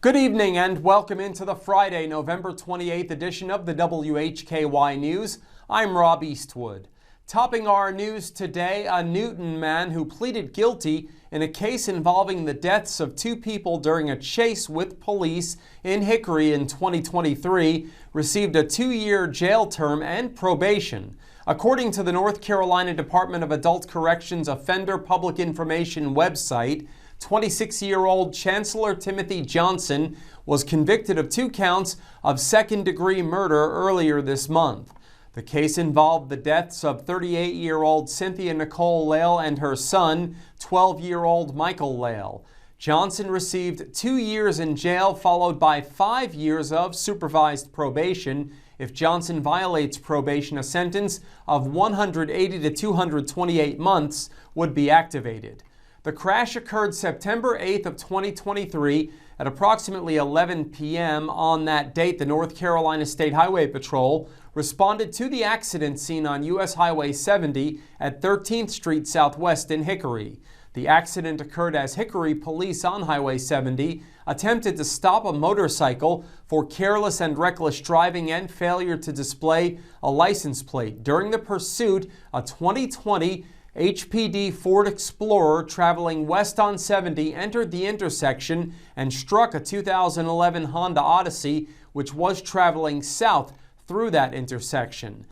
Good evening and welcome into the Friday, November 28th edition of the WHKY News. I'm Rob Eastwood. Topping our news today, a Newton man who pleaded guilty in a case involving the deaths of two people during a chase with police in Hickory in 2023 received a 2-year jail term and probation. According to the North Carolina Department of Adult Corrections Offender Public Information website, 26-year-old Chancellor Timothy Johnson was convicted of 2 counts of second-degree murder earlier this month. The case involved the deaths of 38-year-old Cynthia Nicole Lale and her son, 12-year-old Michael Lale. Johnson received 2 years in jail, followed by 5 years of supervised probation. If Johnson violates probation, a sentence of 180 to 228 months would be activated. The crash occurred September 8th of 2023 at approximately 11 p.m. On that date, the North Carolina State Highway Patrol responded to the accident scene on U.S. Highway 70 at 13th Street Southwest in Hickory. The accident occurred as Hickory police on Highway 70 attempted to stop a motorcycle for careless and reckless driving and failure to display a license plate. During the pursuit, a 2020 HPD Ford Explorer traveling west on 70 entered the intersection and struck a 2011 Honda Odyssey, which was traveling south through that intersection.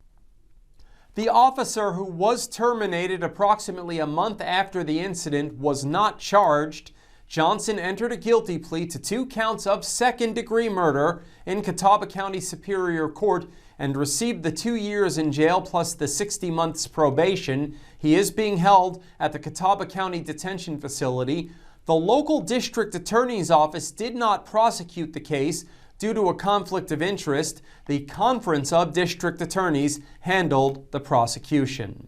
The officer, who was terminated approximately a month after the incident, was not charged. Johnson entered a guilty plea to 2 counts of second-degree murder in Catawba County Superior Court and received the 2 years in jail plus the 60 months probation. He is being held at the Catawba County Detention Facility. The local district attorney's office did not prosecute the case due to a conflict of interest. The Conference of District Attorneys handled the prosecution.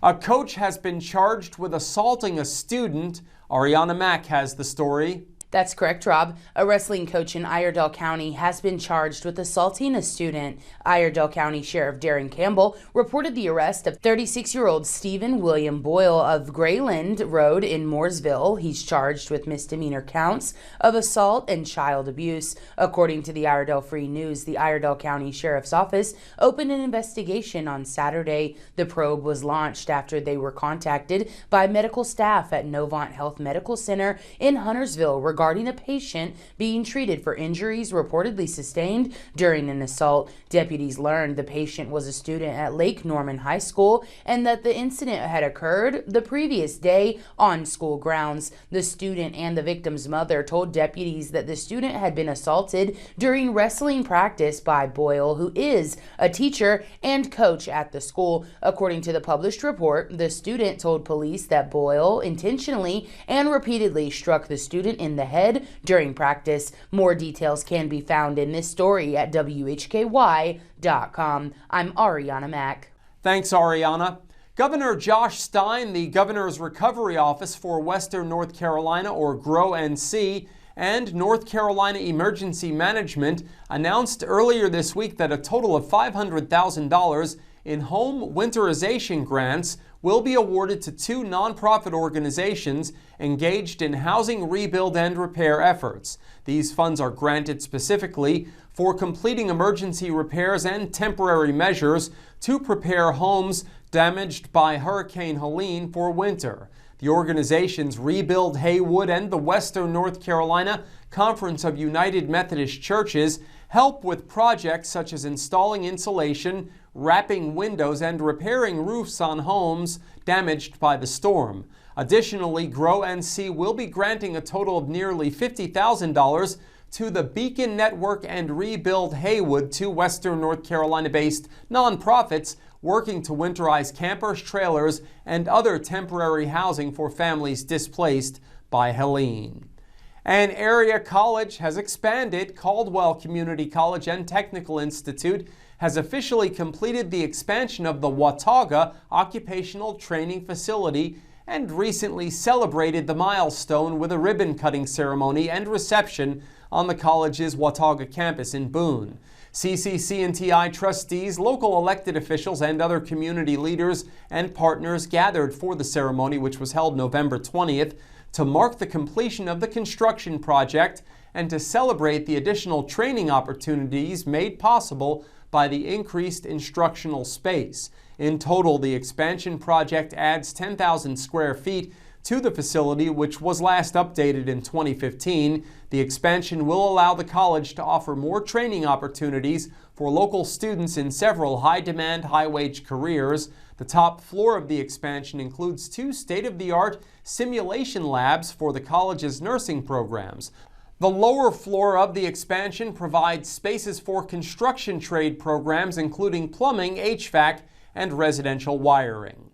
A coach has been charged with assaulting a student. Arianna Mack has the story. That's correct, Rob. A wrestling coach in Iredell County has been charged with assaulting a student. Iredell County Sheriff Darren Campbell reported the arrest of 36-year-old Stephen William Boyle of Grayland Road in Mooresville. He's charged with misdemeanor counts of assault and child abuse. According to the Iredell Free News, the Iredell County Sheriff's Office opened an investigation on Saturday. The probe was launched after they were contacted by medical staff at Novant Health Medical Center in Huntersville regarding a patient being treated for injuries reportedly sustained during an assault. Deputies learned the patient was a student at Lake Norman High School and that the incident had occurred the previous day on school grounds. The student and the victim's mother told deputies that the student had been assaulted during wrestling practice by Boyle, who is a teacher and coach at the school. According to the published report, the student told police that Boyle intentionally and repeatedly struck the student in the head during practice. More details can be found in this story at WHKY.com. I'm Arianna Mack. Thanks, Arianna. Governor Josh Stein, the Governor's Recovery Office for Western North Carolina, or GROW-NC, and North Carolina Emergency Management announced earlier this week that a total of $500,000 in home winterization grants will be awarded to 2 nonprofit organizations engaged in housing rebuild and repair efforts. These funds are granted specifically for completing emergency repairs and temporary measures to prepare homes damaged by Hurricane Helene for winter. The organizations Rebuild Haywood and the Western North Carolina Conference of United Methodist Churches help with projects such as installing insulation, wrapping windows, and repairing roofs on homes damaged by the storm. Additionally, GROW-NC will be granting a total of nearly $50,000 to the Beacon Network and Rebuild Haywood, 2 Western North Carolina-based nonprofits working to winterize campers, trailers, and other temporary housing for families displaced by Helene. An area college has expanded. Caldwell Community College and Technical Institute has officially completed the expansion of the Watauga Occupational Training Facility and recently celebrated the milestone with a ribbon-cutting ceremony and reception on the college's Watauga campus in Boone. CCC&TI trustees, local elected officials, and other community leaders and partners gathered for the ceremony, which was held November 20th, to mark the completion of the construction project and to celebrate the additional training opportunities made possible by the increased instructional space. In total, the expansion project adds 10,000 square feet to the facility, which was last updated in 2015. The expansion will allow the college to offer more training opportunities for local students in several high-demand, high-wage careers. The top floor of the expansion includes 2 state-of-the-art simulation labs for the college's nursing programs. The lower floor of the expansion provides spaces for construction trade programs, including plumbing, HVAC, and residential wiring.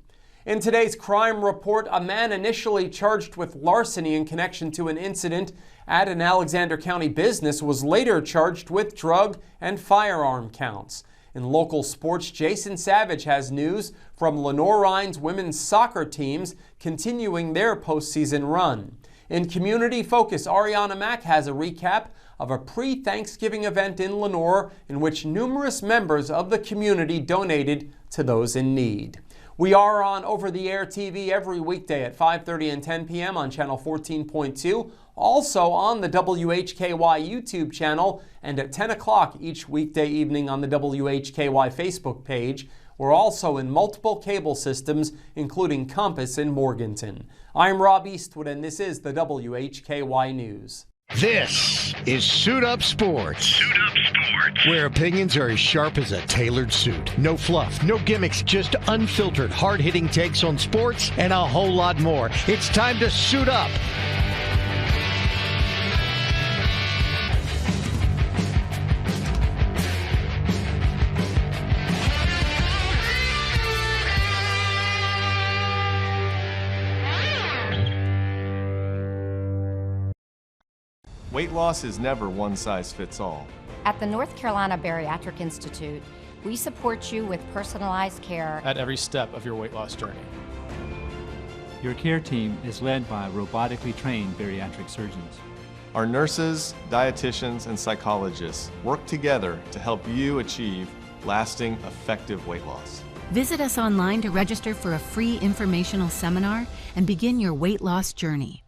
In today's crime report, a man initially charged with larceny in connection to an incident at an Alexander County business was later charged with drug and firearm counts. In local sports, Jason Savage has news from Lenoir-Rhyne's women's soccer teams continuing their postseason run. In community focus, Arianna Mack has a recap of a pre-Thanksgiving event in Lenoir in which numerous members of the community donated to those in need. We are on over-the-air TV every weekday at 5:30 and 10 p.m. on channel 14.2, also on the WHKY YouTube channel, and at 10 o'clock each weekday evening on the WHKY Facebook page. We're also in multiple cable systems, including Compass in Morganton. I'm Rob Eastwood, and this is the WHKY News. This is Suit Up Sports, where opinions are as sharp as a tailored suit. No fluff, no gimmicks, just unfiltered, hard-hitting takes on sports and a whole lot more. It's time to suit up. Weight loss is never one size fits all. At the North Carolina Bariatric Institute, we support you with personalized care at every step of your weight loss journey. Your care team is led by robotically trained bariatric surgeons. Our nurses, dietitians, and psychologists work together to help you achieve lasting, effective weight loss. Visit us online to register for a free informational seminar and begin your weight loss journey.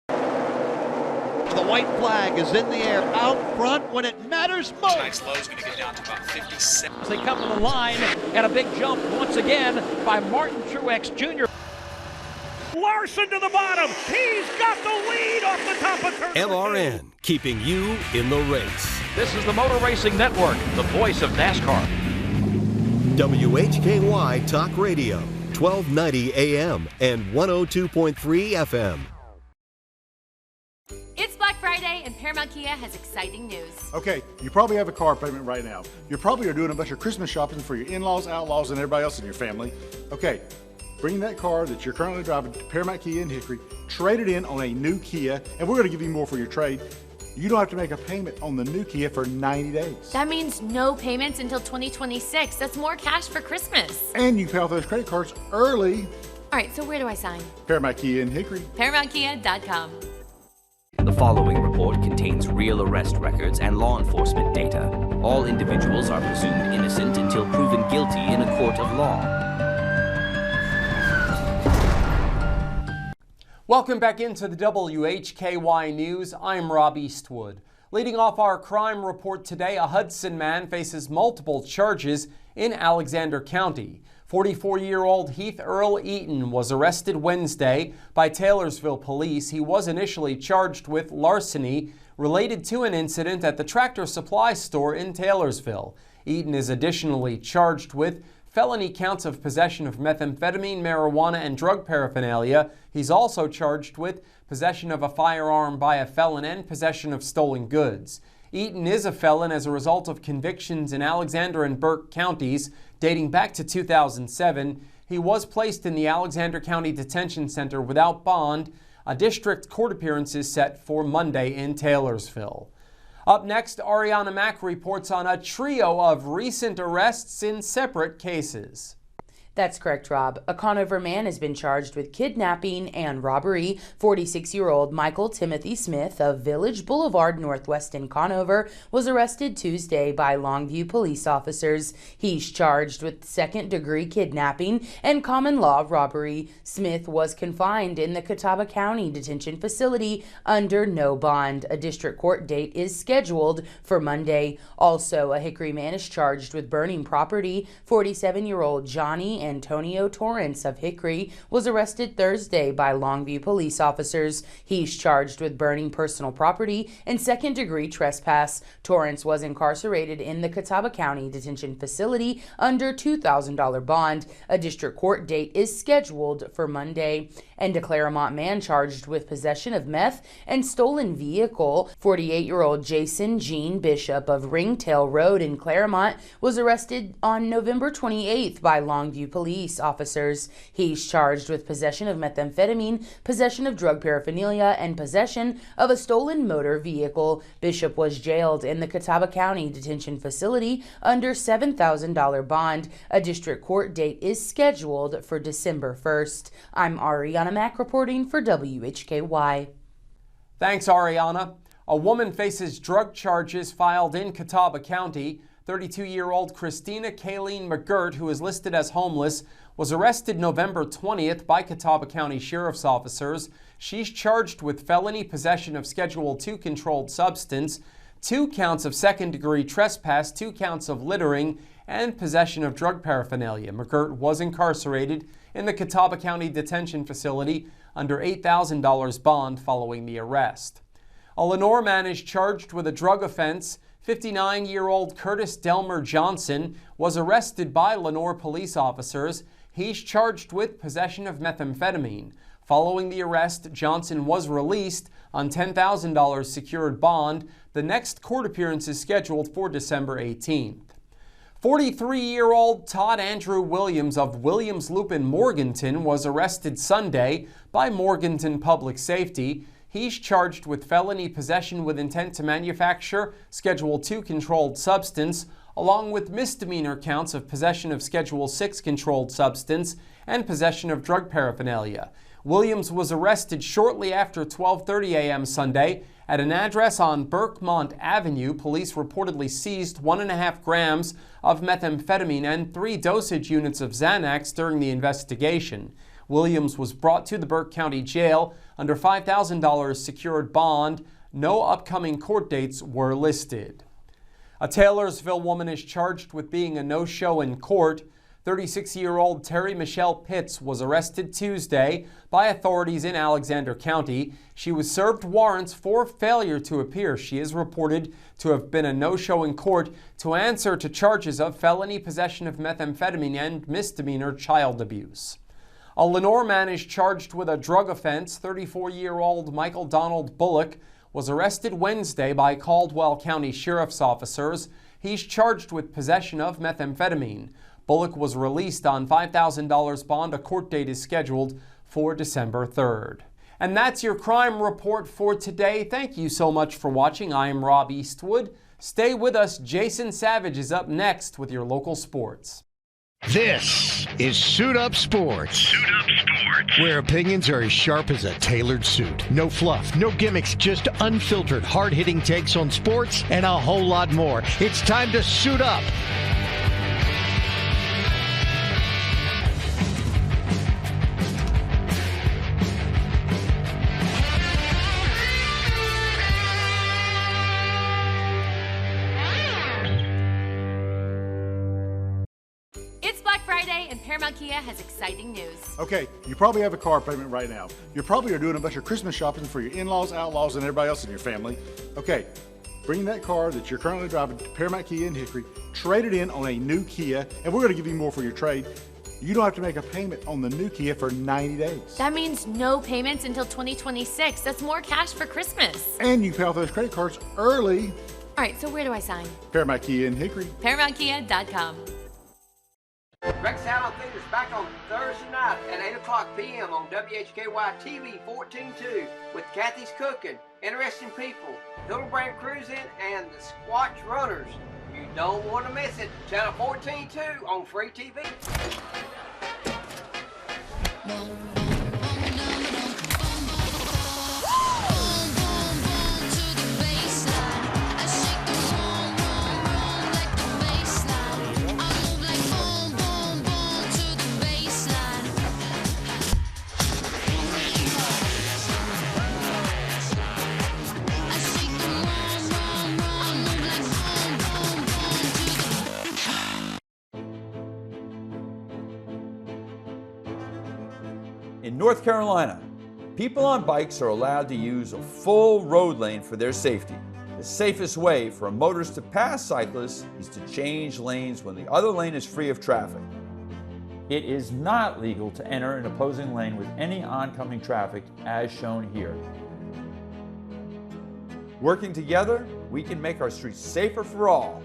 The white flag is in the air, out front when it matters most. Tonight's low is going to get down to about 57. They come to the line, and a big jump once again by Martin Truex Jr. Larson to the bottom. He's got the lead off the top of turn. LRN, keeping you in the race. This is the Motor Racing Network, the voice of NASCAR. WHKY Talk Radio, 1290 AM and 102.3 FM. It's Black Friday, and Paramount Kia has exciting news. Okay, you probably have a car payment right now. You probably are doing a bunch of Christmas shopping for your in-laws, outlaws, and everybody else in your family. Okay, bring that car that you're currently driving to Paramount Kia in Hickory, trade it in on a new Kia, and we're going to give you more for your trade. You don't have to make a payment on the new Kia for 90 days. That means no payments until 2026. That's more cash for Christmas. And you pay off those credit cards early. All right, so where do I sign? Paramount Kia in Hickory. ParamountKia.com. The following report contains real arrest records and law enforcement data. All individuals are presumed innocent until proven guilty in a court of law. Welcome back into the WHKY News. I'm Rob Eastwood. Leading off our crime report today, a Hudson man faces multiple charges in Alexander County. 44-year-old Heath Earl Eaton was arrested Wednesday by Taylorsville police. He was initially charged with larceny related to an incident at the Tractor Supply store in Taylorsville. Eaton is additionally charged with felony counts of possession of methamphetamine, marijuana, and drug paraphernalia. He's also charged with possession of a firearm by a felon and possession of stolen goods. Eaton is a felon as a result of convictions in Alexander and Burke counties dating back to 2007. He was placed in the Alexander County Detention Center without bond. A district court appearance is set for Monday in Taylorsville. Up next, Arianna Mack reports on a trio of recent arrests in separate cases. That's correct, Rob. A Conover man has been charged with kidnapping and robbery. 46-year-old Michael Timothy Smith of Village Boulevard Northwest in Conover was arrested Tuesday by Longview police officers. He's charged with second-degree kidnapping and common law robbery. Smith was confined in the Catawba County detention facility under no bond. A district court date is scheduled for Monday. Also, a Hickory man is charged with burning property. 47-year-old Johnny Antonio Torrance of Hickory was arrested Thursday by Longview police officers. He's charged with burning personal property and second-degree trespass. Torrance was incarcerated in the Catawba County detention facility under $2,000 bond. A district court date is scheduled for Monday. And a Claremont man charged with possession of meth and stolen vehicle. 48-year-old Jason Jean Bishop of Ringtail Road in Claremont was arrested on November 28th by Longview police officers. He's charged with possession of methamphetamine, possession of drug paraphernalia, and possession of a stolen motor vehicle. Bishop was jailed in the Catawba County detention facility under $7,000 bond. A district court date is scheduled for December 1st. I'm Arianna Mack reporting for WHKY. Thanks, Arianna. A woman faces drug charges filed in Catawba County. 32-year-old Christina Kayleen McGirt, who is listed as homeless, was arrested November 20th by Catawba County Sheriff's officers. She's charged with felony possession of Schedule II controlled substance, 2 counts of second-degree trespass, 2 counts of littering, and possession of drug paraphernalia. McGirt was incarcerated in the Catawba County detention facility under $8,000 bond following the arrest. A Lenoir man is charged with a drug offense. 59-year-old Curtis Delmer Johnson was arrested by Lenoir police officers. He's charged with possession of methamphetamine. Following the arrest, Johnson was released on $10,000 secured bond. The next court appearance is scheduled for December 18th. 43-year-old Todd Andrew Williams of Williams Loop in Morganton was arrested Sunday by Morganton Public Safety. He's charged with felony possession with intent to manufacture Schedule II controlled substance, along with misdemeanor counts of possession of Schedule VI controlled substance and possession of drug paraphernalia. Williams was arrested shortly after 12:30 a.m. Sunday at an address on Berkmont Avenue. Police reportedly seized 1.5 grams of methamphetamine and 3 dosage units of Xanax during the investigation. Williams was brought to the Burke County Jail under $5,000 secured bond. No upcoming court dates were listed. A Taylorsville woman is charged with being a no-show in court. 36-year-old Terry Michelle Pitts was arrested Tuesday by authorities in Alexander County. She was served warrants for failure to appear. She is reported to have been a no-show in court to answer to charges of felony possession of methamphetamine and misdemeanor child abuse. A Lenoir man is charged with a drug offense. 34-year-old Michael Donald Bullock was arrested Wednesday by Caldwell County Sheriff's officers. He's charged with possession of methamphetamine. Bullock was released on $5,000 bond. A court date is scheduled for December 3rd. And that's your crime report for today. Thank you so much for watching. I am Rob Eastwood. Stay with us. Jason Savage is up next with your local sports. This is Suit Up Sports. Suit Up Sports. Where opinions are as sharp as a tailored suit. No fluff, no gimmicks, just unfiltered, hard-hitting takes on sports and a whole lot more. It's time to suit up. And Paramount Kia has exciting news. Okay, you probably have a car payment right now. You probably are doing a bunch of Christmas shopping for your in-laws, outlaws, and everybody else in your family. Okay, bring that car that you're currently driving to Paramount Kia in Hickory, trade it in on a new Kia, and we're going to give you more for your trade. You don't have to make a payment on the new Kia for 90 days. That means no payments until 2026. That's more cash for Christmas. And you pay off those credit cards early. All right, so where do I sign? Paramount Kia in Hickory. ParamountKia.com. Rex Allen Theater's back on Thursday night at 8:00 p.m. on WHKY TV 14.2 with Kathy's Cooking, Interesting People, Hildebrand Cruising, and the Squatch Runners. You don't want to miss it. Channel 14.2 on free TV. North Carolina, people on bikes are allowed to use a full road lane for their safety. The safest way for a motorist to pass cyclists is to change lanes when the other lane is free of traffic. It is not legal to enter an opposing lane with any oncoming traffic as shown here. Working together, we can make our streets safer for all.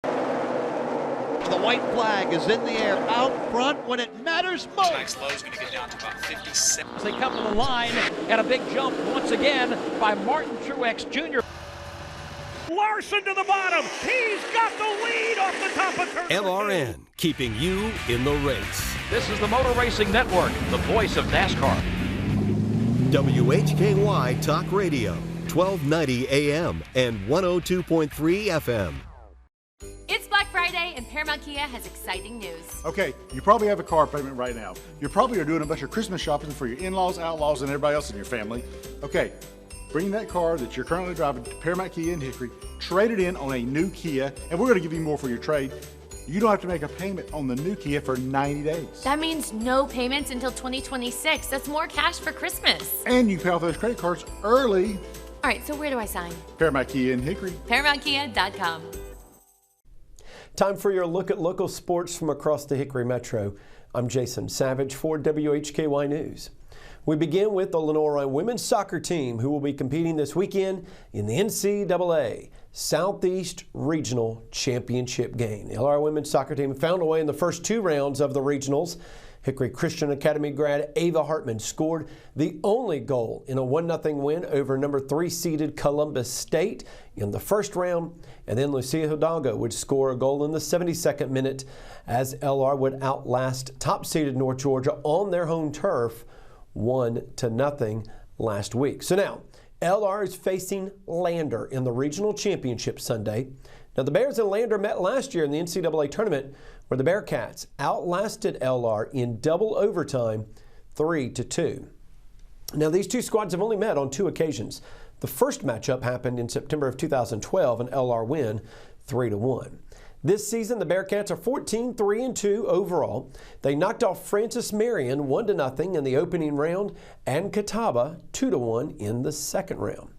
The white flag is in the air out front when it matters most. Tonight's low is going to get down to about 57. They come to the line, and a big jump once again by Martin Truex Jr. Larson to the bottom. He's got the lead off the top of turn. LRN, keeping you in the race. This is the Motor Racing Network, the voice of NASCAR. WHKY Talk Radio, 1290 AM and 102.3 FM. It's Black Friday, and Paramount Kia has exciting news. Okay, you probably have a car payment right now. You probably are doing a bunch of Christmas shopping for your in-laws, outlaws, and everybody else in your family. Okay, bring that car that you're currently driving to Paramount Kia in Hickory, trade it in on a new Kia, and we're going to give you more for your trade. You don't have to make a payment on the new Kia for 90 days. That means no payments until 2026. That's more cash for Christmas. And you pay off those credit cards early. All right, so where do I sign? Paramount Kia in Hickory. ParamountKia.com. Time for your look at local sports from across the Hickory Metro. I'm Jason Savage for WHKY News. We begin with the Lenoir-Rhyne women's soccer team, who will be competing this weekend in the NCAA Southeast Regional Championship game. The LR women's soccer team found a way in the first two rounds of the regionals. Hickory Christian Academy grad Ava Hartman scored the only goal in a 1-0 win over number 3 seeded Columbus State in the first round, and then Lucia Hidalgo would score a goal in the 72nd minute as LR would outlast top seeded North Georgia on their home turf 1-0 last week. So now LR is facing Lander in the regional championship Sunday. Now the Bears and Lander met last year in the NCAA tournament, where the Bearcats outlasted LR in double overtime 3-2. Now these two squads have only met on 2 occasions. The first matchup happened in September of 2012, and LR win 3-1. This season, the Bearcats are 14-3-2 overall. They knocked off Francis Marion 1-0 in the opening round and Catawba 2-1 in the second round.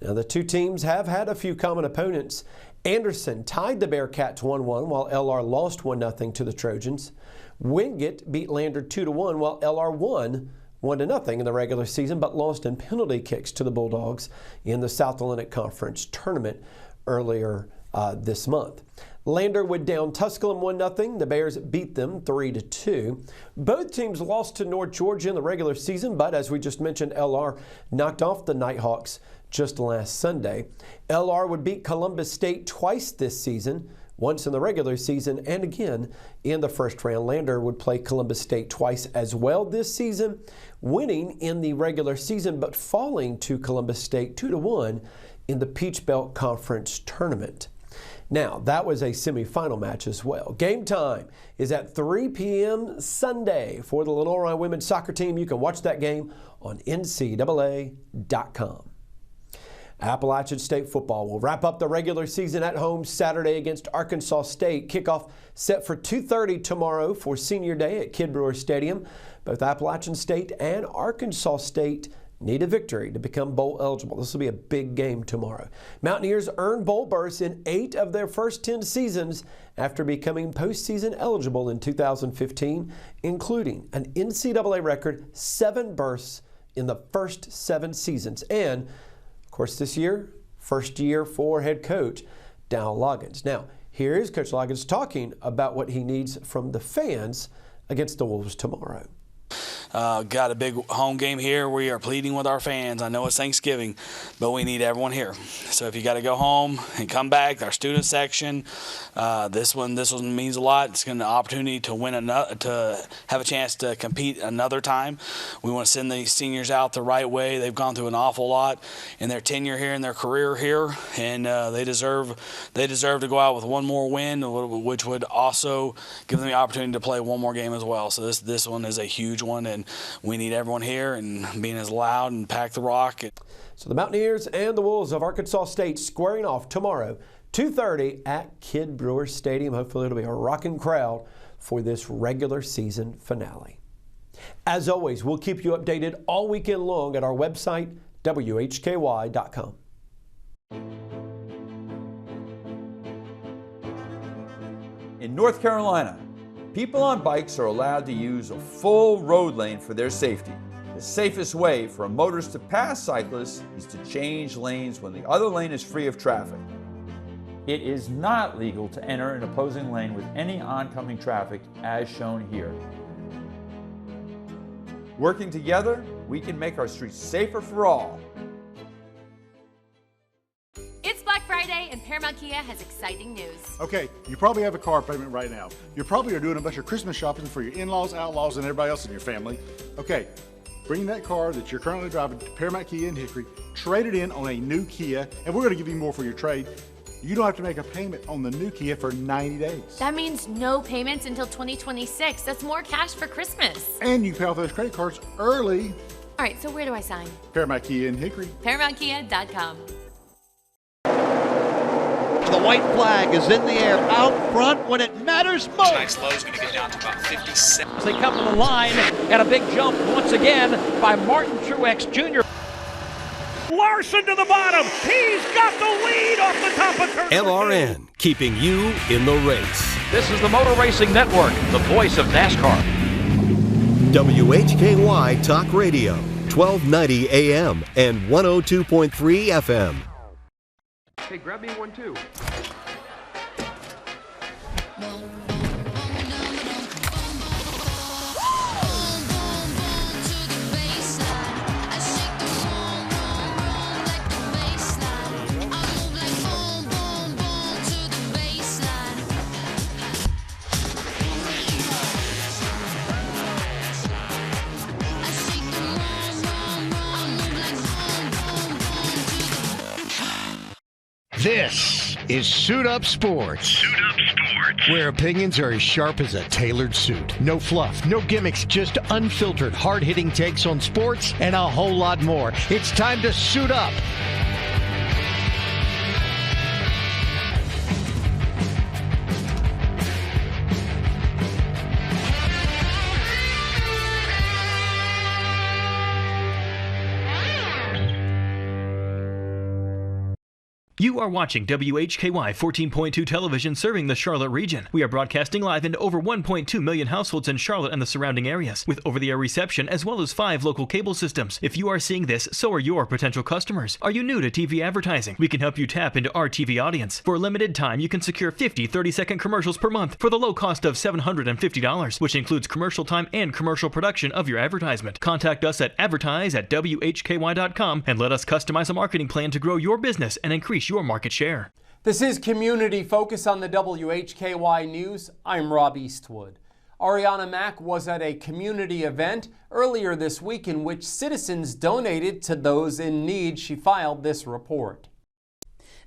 Now the two teams have had a few common opponents. Anderson tied the Bearcats 1-1 while LR lost 1-0 to the Trojans. Wingate beat Lander 2-1 while LR won 1-0 in the regular season, but lost in penalty kicks to the Bulldogs in the South Atlantic Conference tournament earlier this month. Lander would down Tusculum 1-0. The Bears beat them 3-2. Both teams lost to North Georgia in the regular season, but as we just mentioned, LR knocked off the Nighthawks just last Sunday. LR would beat Columbus State twice this season, once in the regular season and again in the first round. Lander would play Columbus State twice as well this season, winning in the regular season but falling to Columbus State 2-1 in the Peach Belt Conference tournament. Now, that was a semifinal match as well. Game time is at 3 p.m. Sunday for the Lenoir-Rhyne women's soccer team. You can watch that game on NCAA.com. Appalachian State football will wrap up the regular season at home Saturday against Arkansas State. Kickoff set for 2:30 tomorrow for Senior Day at Kid Brewer Stadium. Both Appalachian State and Arkansas State need a victory to become bowl eligible. This will be a big game tomorrow. Mountaineers earned bowl berths in 8 of their first 10 seasons after becoming postseason eligible in 2015, including an NCAA record 7 berths in the first 7 seasons. And of course, this year, first year for head coach Dow Loggins. Now, here is Coach Loggins talking about what he needs from the fans against the Wolves tomorrow. Got a big home game here. We are pleading with our fans. I know it's Thanksgiving, but we need everyone here. So if you got to go home and come back, our student section, this one means a lot. It's going to be an opportunity to win to have a chance to compete another time. We want to send these seniors out the right way. They've gone through an awful lot in their tenure here, in their career here, and they deserve to go out with one more win, which would also give them the opportunity to play one more game as well. So this one is a huge one, and we need everyone here and being as loud and pack the rock. So the Mountaineers and the Wolves of Arkansas State squaring off tomorrow, 2:30 at Kid Brewer Stadium. Hopefully it'll be a rocking crowd for this regular season finale. As always, we'll keep you updated all weekend long at our website, WHKY.com. In North Carolina, people on bikes are allowed to use a full road lane for their safety. The safest way for a motorist to pass cyclists is to change lanes when the other lane is free of traffic. It is not legal to enter an opposing lane with any oncoming traffic as shown here. Working together, we can make our streets safer for all. It's Black Friday and Paramount Kia has exciting news. Okay, you probably have a car payment right now. You probably are doing a bunch of Christmas shopping for your in-laws, outlaws, and everybody else in your family. Okay, bring that car that you're currently driving to Paramount Kia in Hickory, trade it in on a new Kia, and we're going to give you more for your trade. You don't have to make a payment on the new Kia for 90 days. That means no payments until 2026. That's more cash for Christmas. And you pay off those credit cards early. All right, so where do I sign? Paramount Kia in Hickory. ParamountKia.com. The white flag is in the air out front when it matters most. Tonight's low is going to get down to about 57. As they come to the line, and a big jump once again by Martin Truex Jr. Larson to the bottom. He's got the lead off the top of turn. LRN, keeping you in the race. This is the Motor Racing Network, the voice of NASCAR. WHKY Talk Radio, 1290 AM and 102.3 FM. Hey, grab me one too. This is Suit Up Sports. Suit Up Sports. Where opinions are as sharp as a tailored suit. No fluff, no gimmicks, just unfiltered, hard-hitting takes on sports and a whole lot more. It's time to suit up. You are watching WHKY 14.2 television serving the Charlotte region. We are broadcasting live into over 1.2 million households in Charlotte and the surrounding areas, with over-the-air reception as well as 5 local cable systems. If you are seeing this, so are your potential customers. Are you new to TV advertising? We can help you tap into our TV audience. For a limited time, you can secure 50 30-second commercials per month for the low cost of $750, which includes commercial time and commercial production of your advertisement. Contact us at advertise@WHKY.com and let us customize a marketing plan to grow your business and increase your market share. This is Community Focus on the WHKY News. I'm Rob Eastwood. Arianna Mack was at a community event earlier this week in which citizens donated to those in need. She filed this report.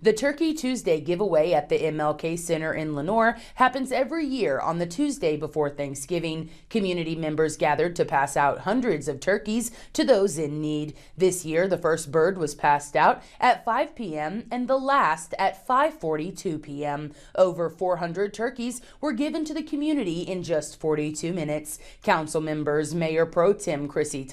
The Turkey Tuesday giveaway at the MLK Center in Lenoir happens every year on the Tuesday before Thanksgiving. Community members gathered to pass out hundreds of turkeys to those in need. This year, the first bird was passed out at 5 p.m. and the last at 5:42 p.m. Over 400 turkeys were given to the community in just 42 minutes. Council members Mayor Pro-tem Crissy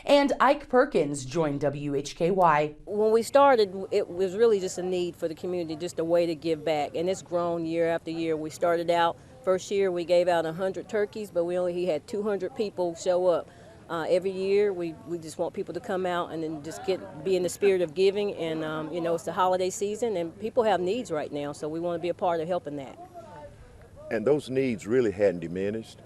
and Ike Perkins joined WHKY. When we started, it was really just a need for the community, just a way to give back, and it's grown year after year. We started out, first year we gave out 100 turkeys, but we only had 200 people show up. Every year we just want people to come out and then just be in the spirit of giving, and you know, it's the holiday season and people have needs right now, so we want to be a part of helping that. And those needs really hadn't diminished.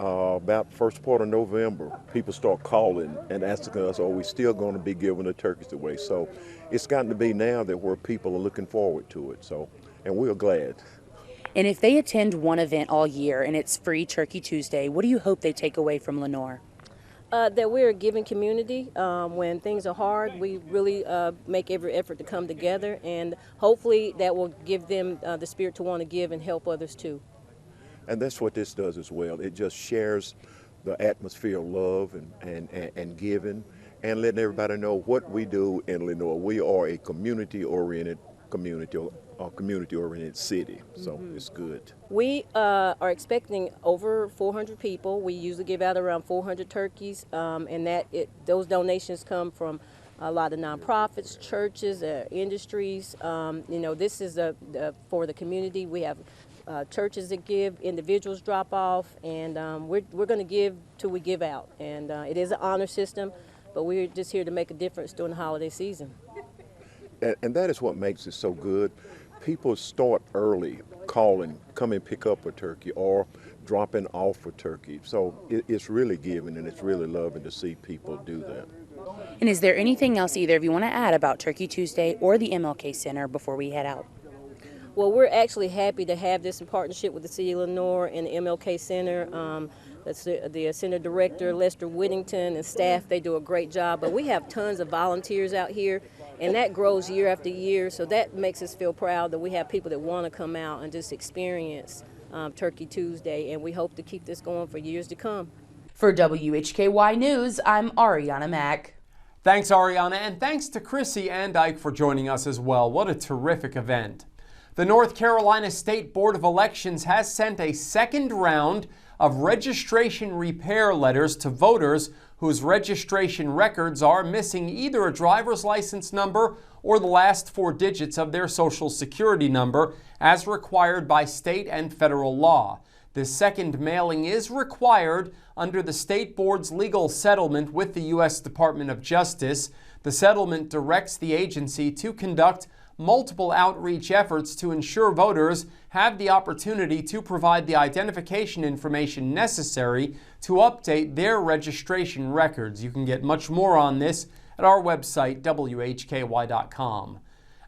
About first part of November, people start calling and asking us, are we still going to be giving the turkeys away? So it's gotten to be now that where people are looking forward to it. So, and we're glad. And if they attend one event all year and it's free Turkey Tuesday, what do you hope they take away from Lenoir? That we're a giving community. When things are hard, we really make every effort to come together, and hopefully that will give them the spirit to want to give and help others too. And that's what this does as well. It just shares the atmosphere of love and giving, and letting everybody know what we do in Lenoir. We are a community-oriented community or community-oriented city. So it's good. We are expecting over 400 people. We usually give out around 400 turkeys, and those donations come from a lot of nonprofits, churches, industries. This is for the community. We have churches that give, individuals drop off, and we're going to give till we give out. And it is an honor system, but we're just here to make a difference during the holiday season. And that is what makes it so good. People start early, calling, come and pick up a turkey or dropping off a turkey. So it's really giving, and it's really loving to see people do that. And is there anything else either of you want to add about Turkey Tuesday or the MLK Center before we head out? Well, we're actually happy to have this in partnership with the City of Lenoir and the MLK Center. That's the Center Director, Lester Whittington, and staff. They do a great job. But we have tons of volunteers out here, and that grows year after year. So that makes us feel proud that we have people that want to come out and just experience Turkey Tuesday. And we hope to keep this going for years to come. For WHKY News, I'm Arianna Mack. Thanks, Arianna, and thanks to Crissy and Ike for joining us as well. What a terrific event. The North Carolina State Board of Elections has sent a second round of registration repair letters to voters whose registration records are missing either a driver's license number or the last 4 digits of their Social Security number as required by state and federal law. This second mailing is required under the State Board's legal settlement with the U.S. Department of Justice. The settlement directs the agency to conduct multiple outreach efforts to ensure voters have the opportunity to provide the identification information necessary to update their registration records. You can get much more on this at our website, WHKY.com.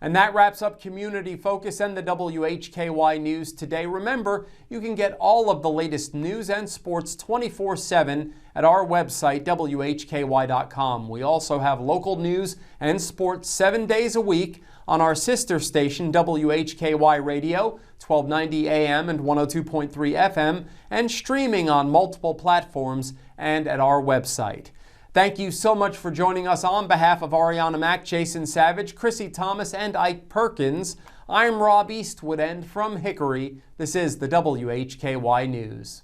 And that wraps up Community Focus and the WHKY News today. Remember, you can get all of the latest news and sports 24/7 at our website, WHKY.com. We also have local news and sports 7 days a week on our sister station, WHKY Radio, 1290 AM and 102.3 FM, and streaming on multiple platforms and at our website. Thank you so much for joining us. On behalf of Arianna Mack, Jason Savage, Crissy Thomas, and Ike Perkins, I'm Rob Eastwood, and from Hickory, this is the WHKY News.